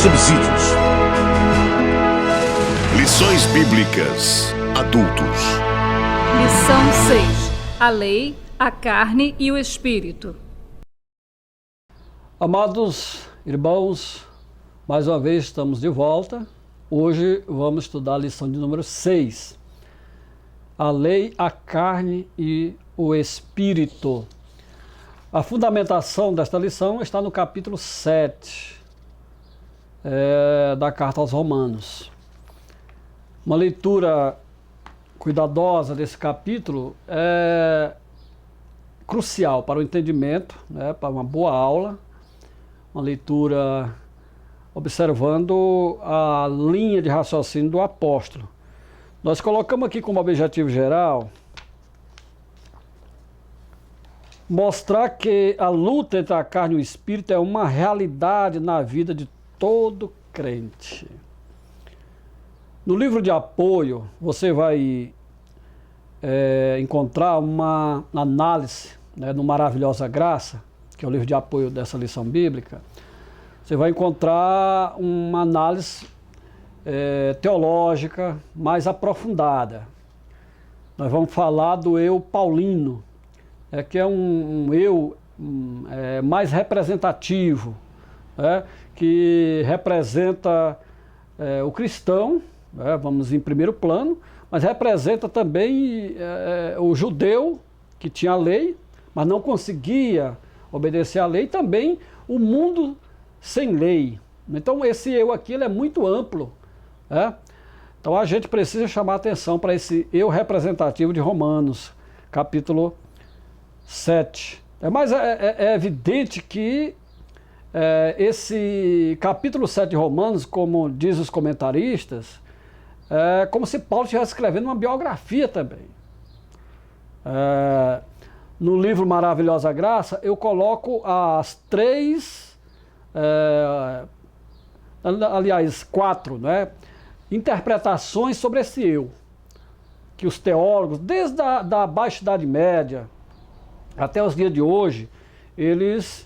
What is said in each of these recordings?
Subsídios. Lições Bíblicas Adultos. Lição 6. A lei, a carne e o espírito. Amados irmãos, mais uma vez estamos de volta. Hoje vamos estudar a lição de número 6. A lei, a carne e o espírito. A fundamentação desta lição está no capítulo 7 da Carta aos Romanos. Uma leitura cuidadosa desse capítulo é crucial para o entendimento, para uma boa aula, uma leitura observando a linha de raciocínio do apóstolo. Nós colocamos aqui como objetivo geral mostrar que a luta entre a carne e o espírito é uma realidade na vida de todo crente. No livro de apoio, você vai encontrar uma análise, no Maravilhosa Graça, que é o livro de apoio dessa lição bíblica. Você vai encontrar uma análise teológica mais aprofundada. Nós vamos falar do eu paulino, que é um eu mais representativo, que representa o cristão, vamos em primeiro plano, mas representa também o judeu que tinha a lei, mas não conseguia obedecer à lei, e também o mundo sem lei. Então esse eu aqui ele é muito amplo. Então a gente precisa chamar atenção para esse eu representativo de Romanos, capítulo 7. Mas é evidente que esse capítulo 7 de Romanos, como diz os comentaristas, é como se Paulo estivesse escrevendo uma biografia também. No livro Maravilhosa Graça, eu coloco as quatro, interpretações sobre esse eu, que os teólogos, desde a Baixa Idade Média até os dias de hoje, eles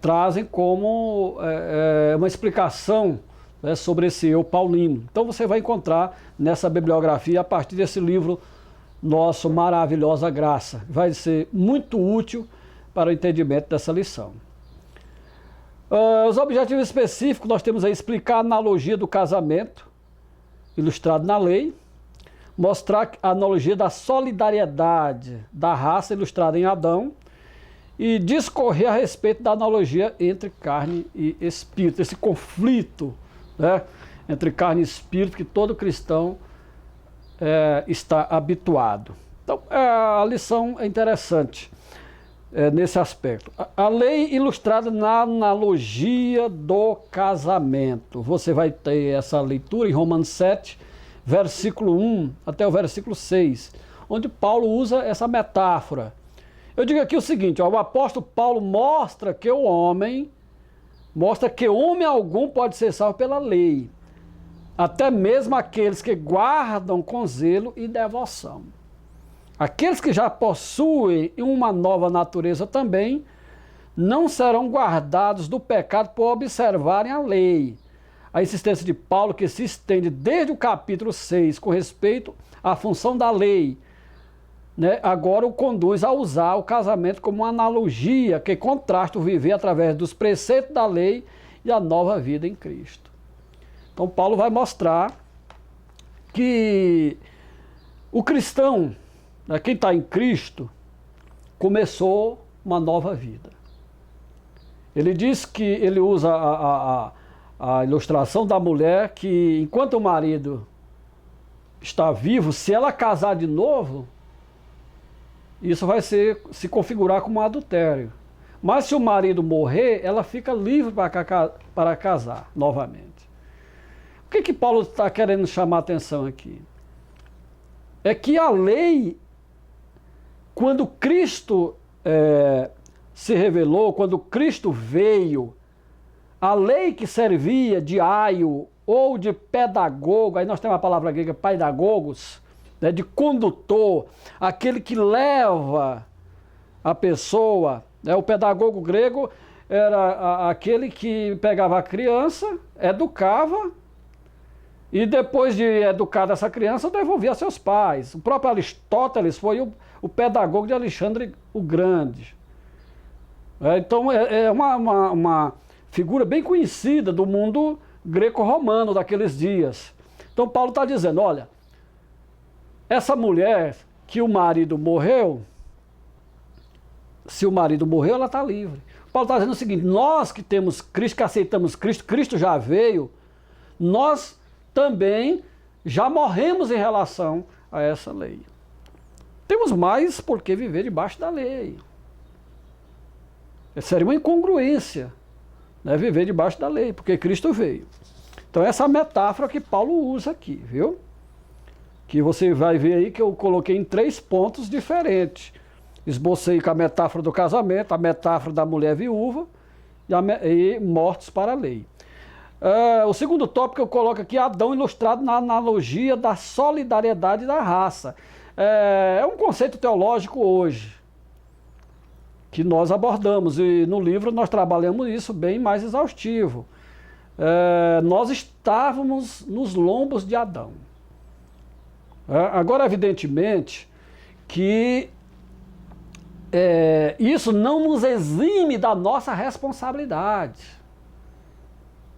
trazem como uma explicação sobre esse eu paulino. Então você vai encontrar nessa bibliografia a partir desse livro nosso Maravilhosa Graça. Vai ser muito útil para o entendimento dessa lição. Os objetivos específicos nós temos aí explicar a analogia do casamento, ilustrado na lei, mostrar a analogia da solidariedade da raça, ilustrada em Adão, e discorrer a respeito da analogia entre carne e espírito, esse conflito entre carne e espírito que todo cristão está habituado. Então, a lição é interessante nesse aspecto. A lei ilustrada na analogia do casamento. Você vai ter essa leitura em Romanos 7, versículo 1 até o versículo 6, onde Paulo usa essa metáfora. Eu digo aqui o seguinte, o apóstolo Paulo mostra que homem algum pode ser salvo pela lei, até mesmo aqueles que guardam com zelo e devoção. Aqueles que já possuem uma nova natureza também não serão guardados do pecado por observarem a lei. A insistência de Paulo, que se estende desde o capítulo 6 com respeito à função da lei, né, agora o conduz a usar o casamento como uma analogia que contrasta o viver através dos preceitos da lei e a nova vida em Cristo. Então Paulo vai mostrar que o cristão, né, quem está em Cristo, começou uma nova vida. Ele diz que ele usa a ilustração da mulher que, enquanto o marido está vivo, se ela casar de novo, isso vai se configurar como um adultério. Mas se o marido morrer, ela fica livre para casar novamente. O que Paulo está querendo chamar a atenção aqui? É que a lei, quando Cristo se revelou, quando Cristo veio, a lei que servia de aio ou de pedagogo, aí nós temos a palavra grega pedagogos, né, de condutor, aquele que leva a pessoa, né, o pedagogo grego era aquele que pegava a criança, educava, e depois de educar essa criança, devolvia a seus pais. O próprio Aristóteles foi o pedagogo de Alexandre o Grande. Então é uma figura bem conhecida do mundo greco-romano daqueles dias. Então Paulo está dizendo, olha, essa mulher que o marido morreu, se o marido morreu, ela está livre. Paulo está dizendo o seguinte, nós que temos Cristo, que aceitamos Cristo, Cristo já veio, nós também já morremos em relação a essa lei. Temos mais por que viver debaixo da lei. Seria uma incongruência, né, viver debaixo da lei, porque Cristo veio. Então essa é a metáfora que Paulo usa aqui, viu? Que você vai ver aí que eu coloquei em 3 pontos diferentes. Esbocei com a metáfora do casamento, a metáfora da mulher viúva e mortos para a lei. O segundo tópico eu coloco aqui, Adão ilustrado na analogia da solidariedade da raça. É um conceito teológico hoje, que nós abordamos, e no livro nós trabalhamos isso bem mais exaustivo. Nós estávamos nos lombos de Adão. Agora, evidentemente, que isso não nos exime da nossa responsabilidade.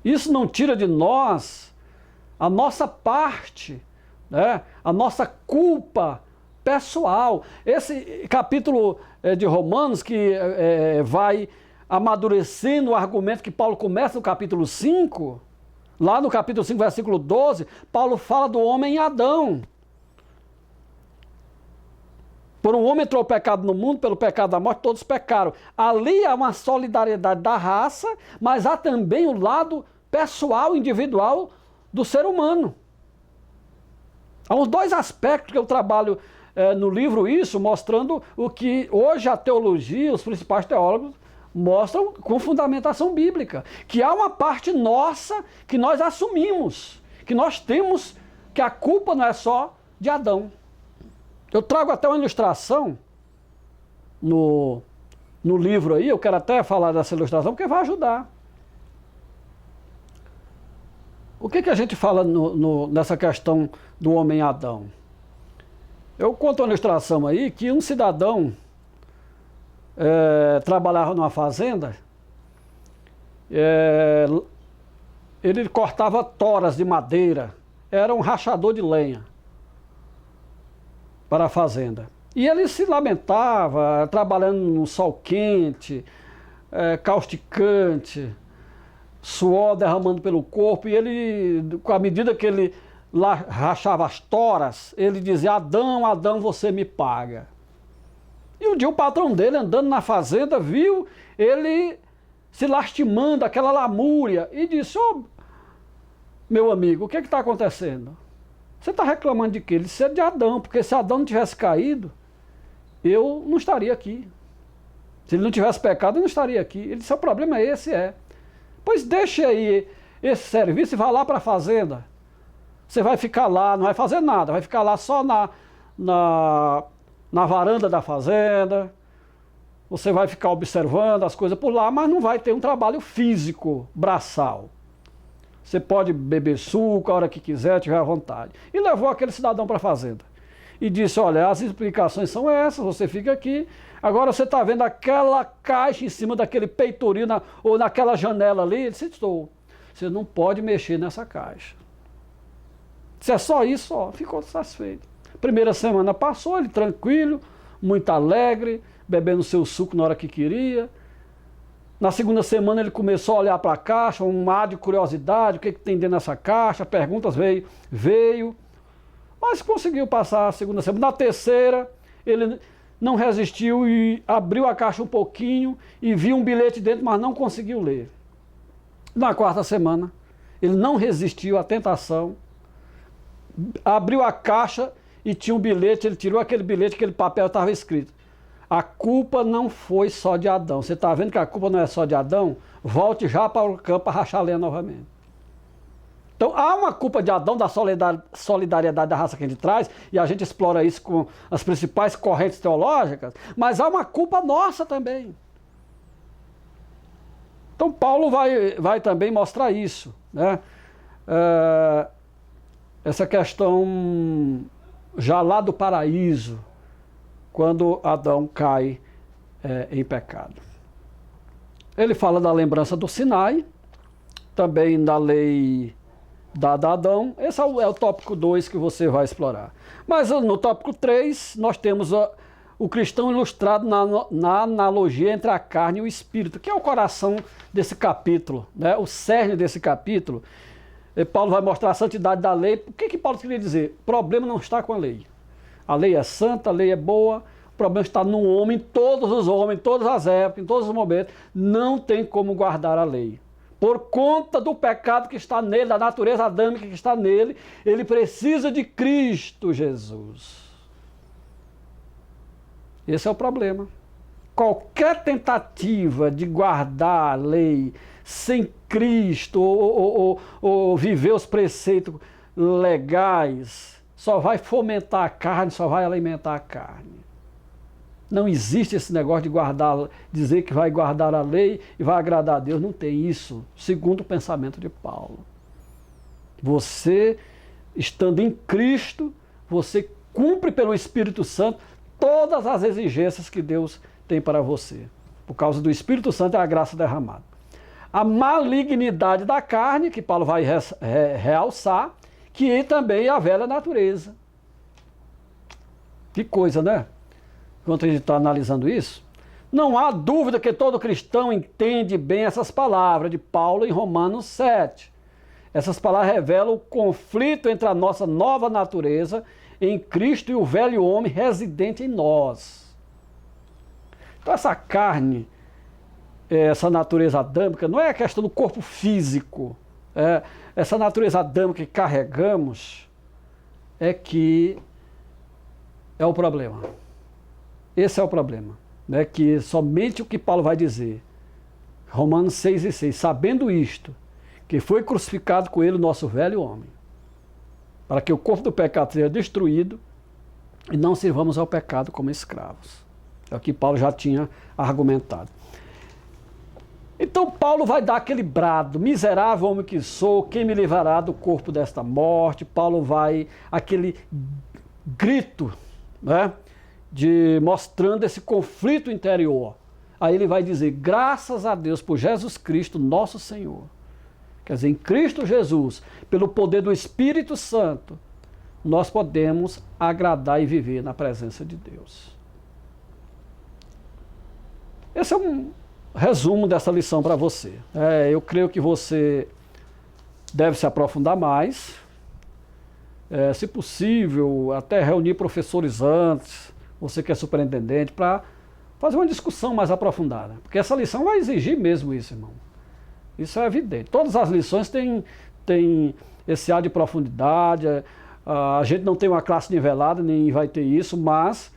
Isso não tira de nós a nossa parte, né? A nossa culpa pessoal. Esse capítulo de Romanos, que vai amadurecendo o argumento que Paulo começa no capítulo 5, lá no capítulo 5, versículo 12, Paulo fala do homem Adão. Por um homem entrou o pecado no mundo, pelo pecado da morte, todos pecaram. Ali há uma solidariedade da raça, mas há também o lado pessoal, individual do ser humano. Há uns 2 aspectos que eu trabalho no livro, isso, mostrando o que hoje a teologia, os principais teólogos, mostram com fundamentação bíblica. Que há uma parte nossa que nós assumimos, que nós temos, que a culpa não é só de Adão. Eu trago até uma ilustração no livro aí, eu quero até falar dessa ilustração, porque vai ajudar. O que a gente fala nessa questão do homem Adão? Eu conto uma ilustração aí que um cidadão trabalhava numa fazenda, ele cortava toras de madeira, era um rachador de lenha para a fazenda. E ele se lamentava, trabalhando no sol quente, causticante, suor derramando pelo corpo, e ele, com a medida que ele rachava as toras, ele dizia, Adão, Adão, você me paga. E um dia o patrão dele, andando na fazenda, viu ele se lastimando, aquela lamúria, e disse, meu amigo, o que está acontecendo? Você está reclamando de quê? Ele disse, de Adão, porque se Adão não tivesse caído, eu não estaria aqui. Se ele não tivesse pecado, eu não estaria aqui. Ele disse, o problema é esse, Pois deixe aí esse serviço e vá lá para a fazenda. Você vai ficar lá, não vai fazer nada, vai ficar lá só na varanda da fazenda. Você vai ficar observando as coisas por lá, mas não vai ter um trabalho físico, braçal. Você pode beber suco a hora que quiser, tiver à vontade. E levou aquele cidadão para a fazenda. e disse, olha, as explicações são essas, você fica aqui. Agora você está vendo aquela caixa em cima daquele peitoril ou naquela janela ali? Ele disse, estou. Você não pode mexer nessa caixa. Se é só isso, ó, ficou satisfeito. Primeira semana passou, ele tranquilo, muito alegre, bebendo seu suco na hora que queria. Na segunda semana ele começou a olhar para a caixa, um mar de curiosidade, o que tem dentro dessa caixa, perguntas veio, mas conseguiu passar a segunda semana. Na terceira, ele não resistiu e abriu a caixa um pouquinho e viu um bilhete dentro, mas não conseguiu ler. Na quarta semana, ele não resistiu à tentação, abriu a caixa e tinha um bilhete, ele tirou aquele bilhete, aquele papel estava escrito: a culpa não foi só de Adão. Você está vendo que a culpa não é só de Adão? Volte já para o campo para rachar a lenha novamente. Então há uma culpa de Adão, da solidariedade da raça que a gente traz, e a gente explora isso com as principais correntes teológicas, mas há uma culpa nossa também. Então Paulo vai também mostrar isso, né? Essa questão já lá do paraíso, quando Adão cai em pecado. Ele fala da lembrança do Sinai, também da lei dada a Adão. Esse é o tópico 2 que você vai explorar. Mas no tópico 3, nós temos o cristão ilustrado na analogia entre a carne e o espírito, que é o coração desse capítulo, né? O cerne desse capítulo. E Paulo vai mostrar a santidade da lei. O que Paulo queria dizer? O problema não está com a lei. A lei é santa, a lei é boa, o problema está no homem, todos os homens, em todas as épocas, em todos os momentos, não tem como guardar a lei. Por conta do pecado que está nele, da natureza adâmica que está nele, ele precisa de Cristo Jesus. Esse é o problema. Qualquer tentativa de guardar a lei sem Cristo ou viver os preceitos legais só vai fomentar a carne, só vai alimentar a carne. Não existe esse negócio de guardar, dizer que vai guardar a lei e vai agradar a Deus. Não tem isso, segundo o pensamento de Paulo. Você, estando em Cristo, você cumpre pelo Espírito Santo todas as exigências que Deus tem para você. Por causa do Espírito Santo é a graça derramada. A malignidade da carne, que Paulo vai realçar, que também é a velha natureza. Que coisa, né? Enquanto a gente está analisando isso, não há dúvida que todo cristão entende bem essas palavras de Paulo em Romanos 7. Essas palavras revelam o conflito entre a nossa nova natureza em Cristo e o velho homem residente em nós. Então essa carne, essa natureza adâmica, não é a questão do corpo físico. Essa natureza adâmica que carregamos é que é o problema. Esse é o problema, né? Que somente o que Paulo vai dizer, Romanos 6:6, sabendo isto, que foi crucificado com ele o nosso velho homem, para que o corpo do pecado seja destruído e não sirvamos ao pecado como escravos. É o que Paulo já tinha argumentado. Então Paulo vai dar aquele brado: miserável homem que sou, quem me livrará do corpo desta morte? Paulo vai, aquele grito, né? Mostrando esse conflito interior. Aí ele vai dizer: graças a Deus por Jesus Cristo nosso Senhor. Quer dizer, em Cristo Jesus, pelo poder do Espírito Santo, nós podemos agradar e viver na presença de Deus. Esse é um resumo dessa lição para você. Eu creio que você deve se aprofundar mais, se possível, até reunir professores antes, você que é superintendente, para fazer uma discussão mais aprofundada. Porque essa lição vai exigir mesmo isso, irmão. Isso é evidente. Todas as lições têm esse ar de profundidade. A gente não tem uma classe nivelada, nem vai ter isso, mas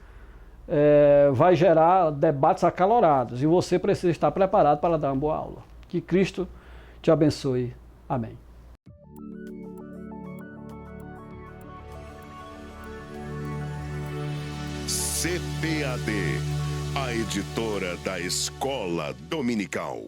vai gerar debates acalorados. E você precisa estar preparado para dar uma boa aula. Que Cristo te abençoe. Amém. CPAD, a editora da Escola Dominical.